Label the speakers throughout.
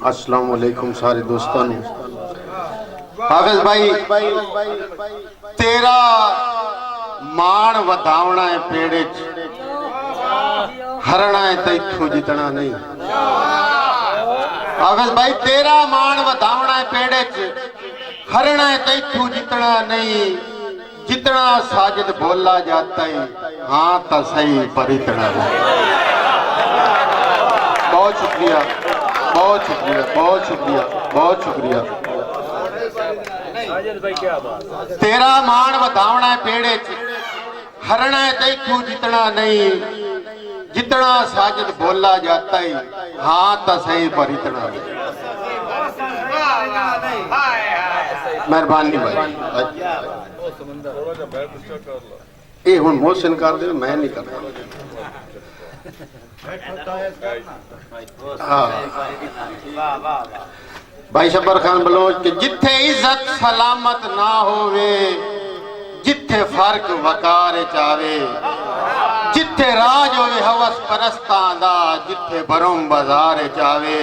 Speaker 1: अस्सलाम वालेकुम सारे दोस्तों ने। हाफिज भाई तेरा मान वधावना है पेड़े हरना है तैथू जितना नहीं। हाफिज भाई तेरा मान वधावना है पेड़े हरना है तैथू जितना नहीं। जितना साजिद बोला जाता है हाँ तो सही पर इतना नहीं। बहुत शुक्रिया बहुत शुक्रिया बहुत शुक्रिया बहुत शुक्रिया। तेरा मान वधावना है पेड़े हरना है तैथू जितना नहीं। जितना साजिद बोला जाता है हाँ तो सही पर इतना नहीं। मेहरबानी भाई ये हुन मोहसिन कर दे मैं नहीं करता। हाँ भाई शब्बर खान बलोच के जिथे इज्जत सलामत ना होवे जिथे फर्क वकार चावे जिथे राज होवे हवस परस्तां दा जिथे भरम बाजार चावे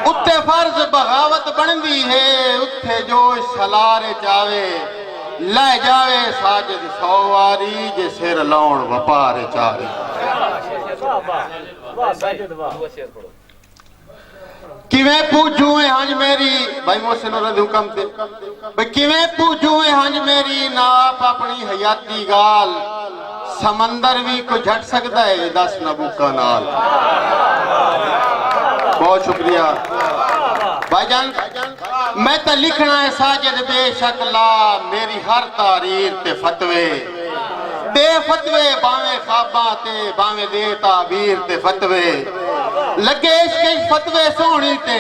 Speaker 1: उत्थे फर्ज बगावत बनदी है उत्थे जोश सलार चावे लै जावे साजिद सौवारी जे सिर लाउण वपार चावे। किवें पूछूं हंज मेरी भाई मोहसिन और हुकम ते भाई किवें पूछूं हंज मेरी ना आप अपनी हयाती गाल समंदर भी को झट सकता है दस नबूका नाल। बहुत शुक्रिया भाईजान। मैं तो लिखना है साजिद बेशक ला मेरी हर तारीर ते फतवे दे फतवे बावे खाबा ते बावे दे ताबीर ते फतवे लगे इश्क फतवे सोहनी ते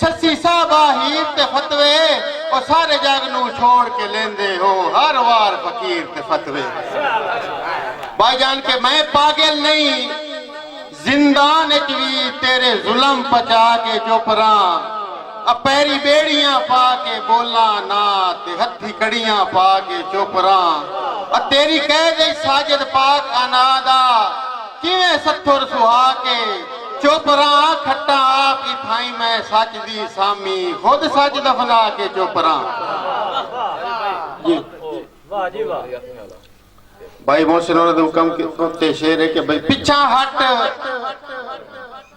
Speaker 1: सस्सी साहबा हीर ते फतवे और सारे जग नू छोड़ के लेंदे हो हर वार फकीर ते फतवे। भाईजान के मैं पागल नहीं जिंदान भी तेरे जुल्म पचा के चुपरा पैरी बेड़ियां पा के बोला ना ते हथी कड़ियां पा के चुपरा तेरी कह गई साजिद पाक अनादा किवें सत्थुर सुहा के चुपरा खट्टा आप ही थाई मैं सच दी सामी खुद सच दफना के चुपरा। जी भाई मोहसिन और हुकम के शेर है कि भाई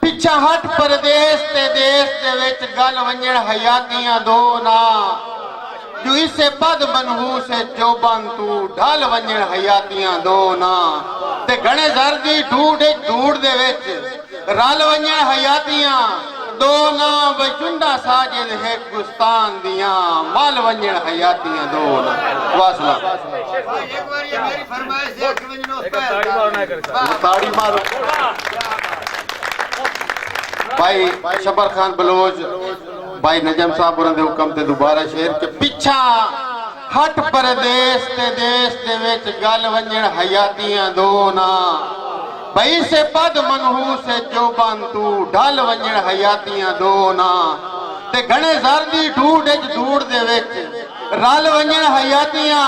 Speaker 1: पिछा हट परदेश ते देश दे विच गल वंजण हयातियां दो ना जो इसे पद बनहू से चोबन तू ढल वंजण हयातियां दो ना ते घणे जर्दी ढूढ़ दे विच रल वंजण हयातियां दो ना बचुंडा साजिद है गुस्तान दियां मल वंजण हयातियां दो ना। वासला एक बार ये मेरी फरमाइश है कि वंजनो ताड़ी मारो भाई शबर खान बलोच भाई नजम साहब और हुक्म ते दोबारा शेर के पिछा हट परदेश ते देश दे विच गल वंजण हयातियां दो ना भाई से पद मनहू से चोबन तू ढल वंजण हयातियां दो ना ते घणे जर्दी ढूढ़ दे विच रल वंजण हयातियां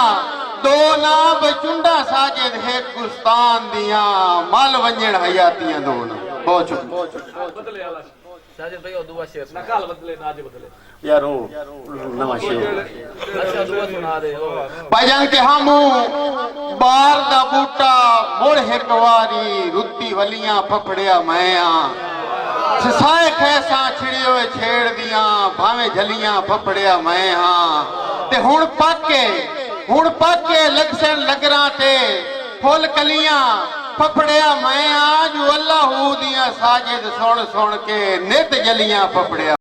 Speaker 1: दो ना बचुंडा साजिद है गुस्तान दियां मल वंजण हयातियां दो ना। बहुत शुक्रिया साजिद भाई और दुआ शेर नकाल बदले ना आज बदले यार ओ नवा शेर अच्छा दुआ सुना दे भाईजान के हमू बार दा बूटा मोड़ एक वारी रुत्ती वलियां फफड़िया मैं आ ससाए खैसा छिड़ियो छेड़ दियां भावे झलियां फफड़िया मैं हां ते हुण पाके लक्षण लगरा ते फुल कलियां फफड़िया मैं आज अल्लाह दियां साजिद सुन के नित जलियां फफड़िया।